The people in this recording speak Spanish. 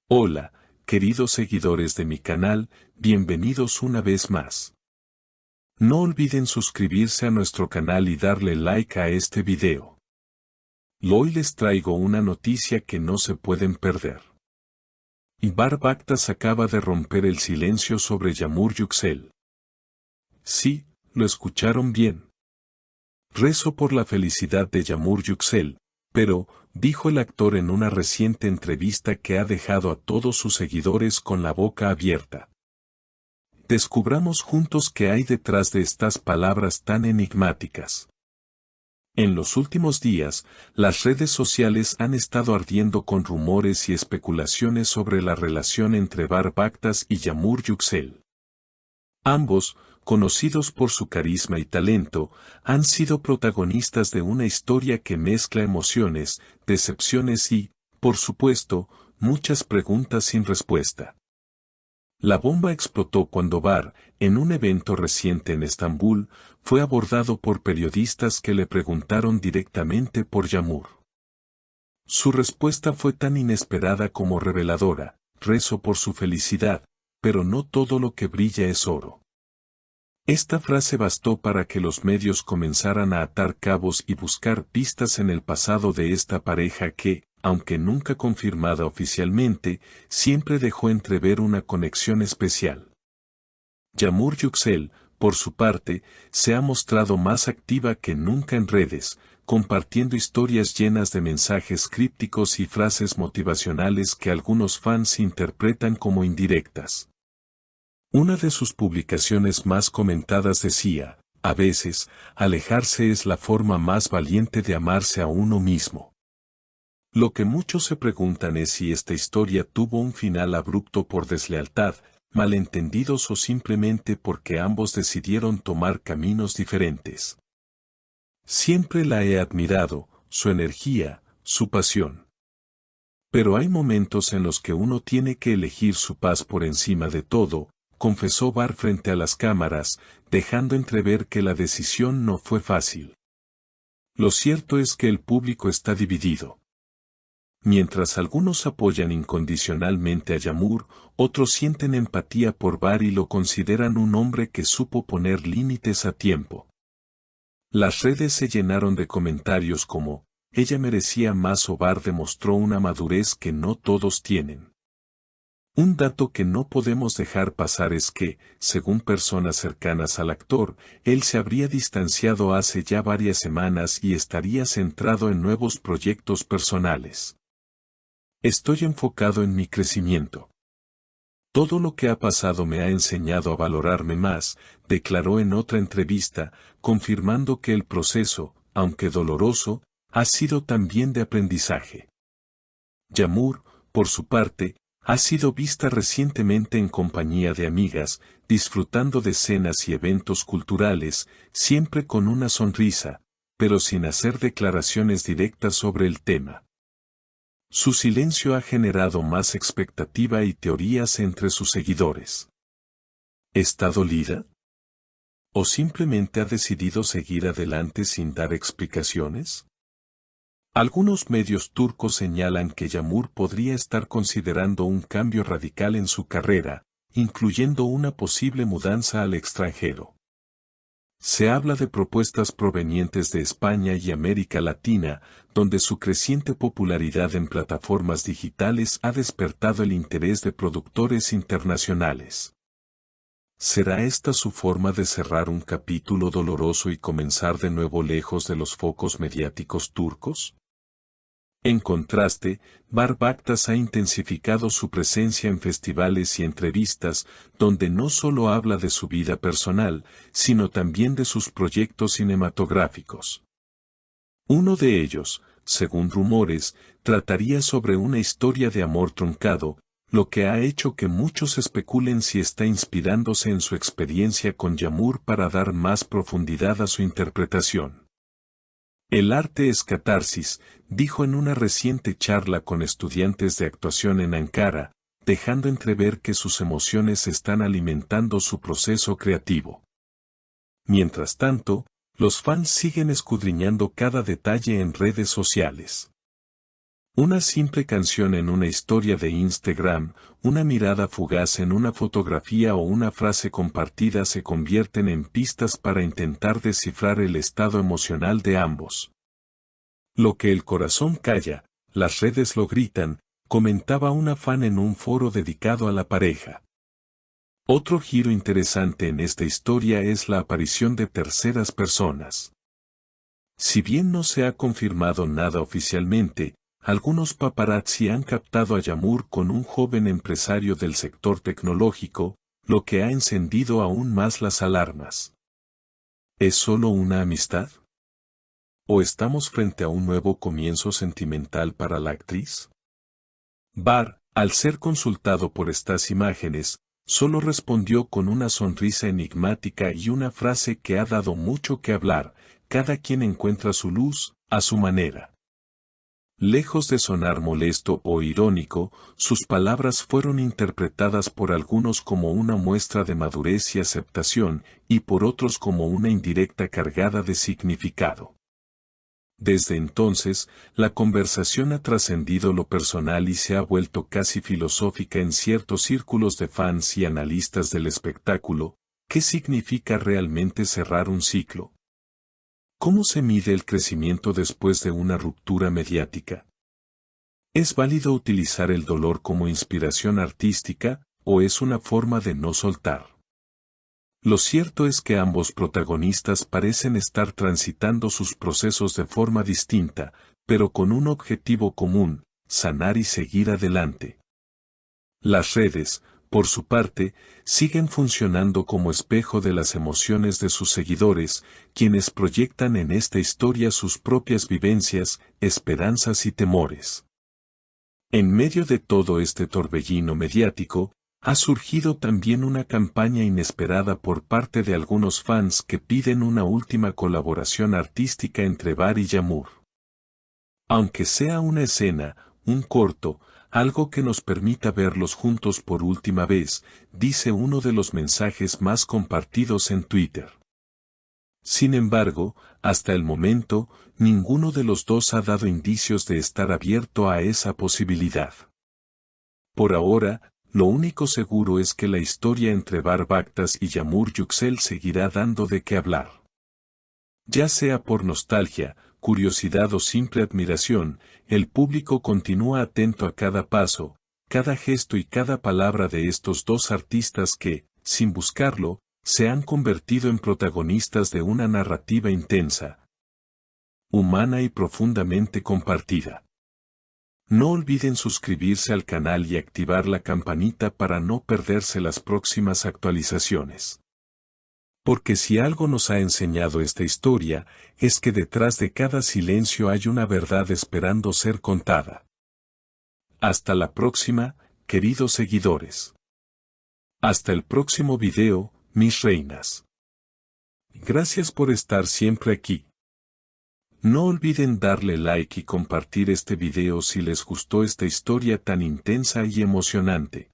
Hola, queridos seguidores de mi canal, bienvenidos una vez más. No olviden suscribirse a nuestro canal y darle like a este video. Hoy les traigo una noticia que no se pueden perder. Ibar Baktas acaba de romper el silencio sobre Yağmur Yüksel. Sí, lo escucharon bien. Rezo por la felicidad de Yağmur Yüksel, pero, dijo el actor en una reciente entrevista que ha dejado a todos sus seguidores con la boca abierta. Descubramos juntos qué hay detrás de estas palabras tan enigmáticas. En los últimos días, las redes sociales han estado ardiendo con rumores y especulaciones sobre la relación entre Ibar Baktas y Yağmur Yüksel. Ambos, conocidos por su carisma y talento, han sido protagonistas de una historia que mezcla emociones, decepciones y, por supuesto, muchas preguntas sin respuesta. La bomba explotó cuando Ibar, en un evento reciente en Estambul, fue abordado por periodistas que le preguntaron directamente por Yağmur. Su respuesta fue tan inesperada como reveladora: rezo por su felicidad, pero no todo lo que brilla es oro. Esta frase bastó para que los medios comenzaran a atar cabos y buscar pistas en el pasado de esta pareja que, aunque nunca confirmada oficialmente, siempre dejó entrever una conexión especial. Yağmur Yüksel, por su parte, se ha mostrado más activa que nunca en redes, compartiendo historias llenas de mensajes crípticos y frases motivacionales que algunos fans interpretan como indirectas. Una de sus publicaciones más comentadas decía: a veces, alejarse es la forma más valiente de amarse a uno mismo. Lo que muchos se preguntan es si esta historia tuvo un final abrupto por deslealtad, malentendidos o simplemente porque ambos decidieron tomar caminos diferentes. Siempre la he admirado, su energía, su pasión. Pero hay momentos en los que uno tiene que elegir su paz por encima de todo, confesó Ibar frente a las cámaras, dejando entrever que la decisión no fue fácil. Lo cierto es que el público está dividido. Mientras algunos apoyan incondicionalmente a Yağmur, otros sienten empatía por Ibar y lo consideran un hombre que supo poner límites a tiempo. Las redes se llenaron de comentarios como: ella merecía más o Ibar demostró una madurez que no todos tienen. Un dato que no podemos dejar pasar es que, según personas cercanas al actor, él se habría distanciado hace ya varias semanas y estaría centrado en nuevos proyectos personales. Estoy enfocado en mi crecimiento. Todo lo que ha pasado me ha enseñado a valorarme más, declaró en otra entrevista, confirmando que el proceso, aunque doloroso, ha sido también de aprendizaje. Yağmur, por su parte, ha sido vista recientemente en compañía de amigas, disfrutando de cenas y eventos culturales, siempre con una sonrisa, pero sin hacer declaraciones directas sobre el tema. Su silencio ha generado más expectativa y teorías entre sus seguidores. ¿Está dolida? ¿O simplemente ha decidido seguir adelante sin dar explicaciones? Algunos medios turcos señalan que Yağmur podría estar considerando un cambio radical en su carrera, incluyendo una posible mudanza al extranjero. Se habla de propuestas provenientes de España y América Latina, donde su creciente popularidad en plataformas digitales ha despertado el interés de productores internacionales. ¿Será esta su forma de cerrar un capítulo doloroso y comenzar de nuevo lejos de los focos mediáticos turcos? En contraste, Ibar Baktas ha intensificado su presencia en festivales y entrevistas, donde no solo habla de su vida personal, sino también de sus proyectos cinematográficos. Uno de ellos, según rumores, trataría sobre una historia de amor truncado, lo que ha hecho que muchos especulen si está inspirándose en su experiencia con Yağmur para dar más profundidad a su interpretación. El arte es catarsis, dijo en una reciente charla con estudiantes de actuación en Ankara, dejando entrever que sus emociones están alimentando su proceso creativo. Mientras tanto, los fans siguen escudriñando cada detalle en redes sociales. Una simple canción en una historia de Instagram, una mirada fugaz en una fotografía o una frase compartida se convierten en pistas para intentar descifrar el estado emocional de ambos. Lo que el corazón calla, las redes lo gritan, comentaba una fan en un foro dedicado a la pareja. Otro giro interesante en esta historia es la aparición de terceras personas. Si bien no se ha confirmado nada oficialmente, algunos paparazzi han captado a Yamur con un joven empresario del sector tecnológico, lo que ha encendido aún más las alarmas. ¿Es solo una amistad? ¿O estamos frente a un nuevo comienzo sentimental para la actriz? Bar, al ser consultado por estas imágenes, solo respondió con una sonrisa enigmática y una frase que ha dado mucho que hablar: cada quien encuentra su luz, a su manera. Lejos de sonar molesto o irónico, sus palabras fueron interpretadas por algunos como una muestra de madurez y aceptación, y por otros como una indirecta cargada de significado. Desde entonces, la conversación ha trascendido lo personal y se ha vuelto casi filosófica en ciertos círculos de fans y analistas del espectáculo. ¿Qué significa realmente cerrar un ciclo? ¿Cómo se mide el crecimiento después de una ruptura mediática? ¿Es válido utilizar el dolor como inspiración artística, o es una forma de no soltar? Lo cierto es que ambos protagonistas parecen estar transitando sus procesos de forma distinta, pero con un objetivo común: sanar y seguir adelante. Las redes, por su parte, siguen funcionando como espejo de las emociones de sus seguidores, quienes proyectan en esta historia sus propias vivencias, esperanzas y temores. En medio de todo este torbellino mediático, ha surgido también una campaña inesperada por parte de algunos fans que piden una última colaboración artística entre Bar y Yamur. Aunque sea una escena, un corto, algo que nos permita verlos juntos por última vez, dice uno de los mensajes más compartidos en Twitter. Sin embargo, hasta el momento, ninguno de los dos ha dado indicios de estar abierto a esa posibilidad. Por ahora, lo único seguro es que la historia entre Bar Baktas y Yamur Yüksel seguirá dando de qué hablar. Ya sea por nostalgia, curiosidad o simple admiración, el público continúa atento a cada paso, cada gesto y cada palabra de estos dos artistas que, sin buscarlo, se han convertido en protagonistas de una narrativa intensa, humana y profundamente compartida. No olviden suscribirse al canal y activar la campanita para no perderse las próximas actualizaciones. Porque si algo nos ha enseñado esta historia, es que detrás de cada silencio hay una verdad esperando ser contada. Hasta la próxima, queridos seguidores. Hasta el próximo video, mis reinas. Gracias por estar siempre aquí. No olviden darle like y compartir este video si les gustó esta historia tan intensa y emocionante.